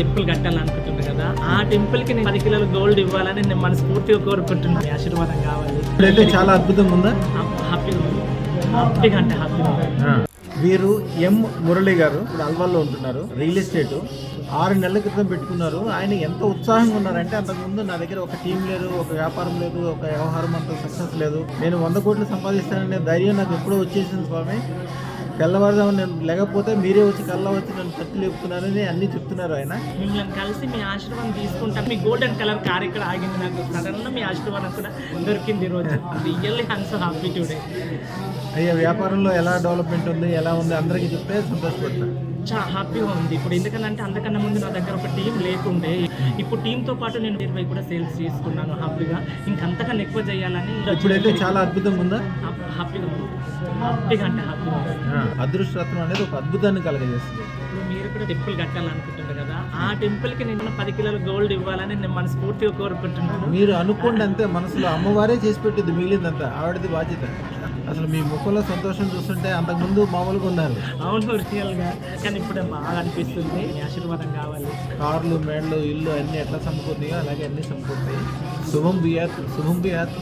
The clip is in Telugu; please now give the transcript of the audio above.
టెంపుల్ కట్టాలనుకుంటున్నా కదా, ఆ టెంపుల్ కి నేను 10 కిలోల గోల్డ్ ఇవ్వాలని నేను మనస్ఫూర్తిగా కోరుకుంటున్నాను. మీ ఆశీర్వాదం కావాలి. ఇప్పుడైతే చాలా అద్భుతంగా ఉందా? హ్యాపీగా ఉంది, హ్యాపీగా అంటే హ్యాపీగా ఉంది. వీరు ఎం మురళి గారు ఇప్పుడు అల్వాల్లో ఉంటున్నారు. రియల్ ఎస్టేట్ 6 నెలల క్రితం పెట్టుకున్నారు. ఆయన ఎంత ఉత్సాహంగా ఉన్నారంటే, అంతకుముందు నా దగ్గర ఒక టీం లేదు, ఒక వ్యాపారం లేదు, ఒక వ్యవహారం అంత సక్సెస్ లేదు, నేను 100 కోట్లు సంపాదిస్తాననే ధైర్యం నాకు ఎప్పుడో వచ్చేసింది స్వామి. తెల్లవారుదాము నేను లేకపోతే మీరే వచ్చి కల్లా వచ్చి నన్ను తట్టి లేపుతున్నారని అన్ని చెప్తున్నారు ఆయన. మిమ్మల్ని కలిసి మీ ఆశీర్వాదం తీసుకుంటాను. మీ గోల్డెన్ కలర్ కార్ ఇక్కడ ఆగింది, నాకు సడన్ మీ ఆశీర్వాదం కూడా దొరికింది ఈ రోజు. Really I'm so happy today. అయ్యా, వ్యాపారంలో ఎలా డెవలప్మెంట్ ఉంది, ఎలా ఉంది అందరికీ చెప్తే సంతోషపడతాను. చాలా హ్యాపీగా ఉంది ఇప్పుడు. ఎందుకంటే అంతకన్నా ముందు నా దగ్గర ఒక టీం లేకుండే, ఇప్పుడు టీంతో పాటు నేను 20 కూడా సేల్స్ చేసుకున్నాను హ్యాపీగా. ఇంకంతకన్నా ఎక్కువ చేయాలని ఇప్పుడైతే చాలా అద్భుతంగా ఉందా? హ్యాపీగా ఉంది, హ్యాపీగా అంటే హ్యాపీగా ఉంది. అదృష్టరత్నం అనేది ఒక అద్భుతాన్ని కలగజేస్తుంది. ఇప్పుడు మీరు కూడా టెంపుల్ కట్టాలనుకుంటున్నారు కదా, ఆ టెంపుల్ కి నేను 10 కిలోల గోల్డ్ ఇవ్వాలని నేను మనస్ఫూర్తిగా కోరుకుంటున్నాను. మీరు అనుకోండి అంతే, మనసులో అమ్మవారే చేసి పెట్టింది, మిగిలిందంతా ఆవిడది బాధ్యత. అసలు మీ ముఖంలో సంతోషం చూస్తుంటే అంతకుముందు మామూలుగా ఉన్నారు. అవును, రియల్గా. కానీ ఇప్పుడు బాగా అనిపిస్తుంది. మీ ఆశీర్వాదం కావాలి. కార్లు, మేళ్ళు, ఇల్లు అన్నీ ఎట్లా సమకూరుతాయో అలాగే అన్నీ సమకూరుతాయి. శుభం బియాత్, శుభం బియాత్.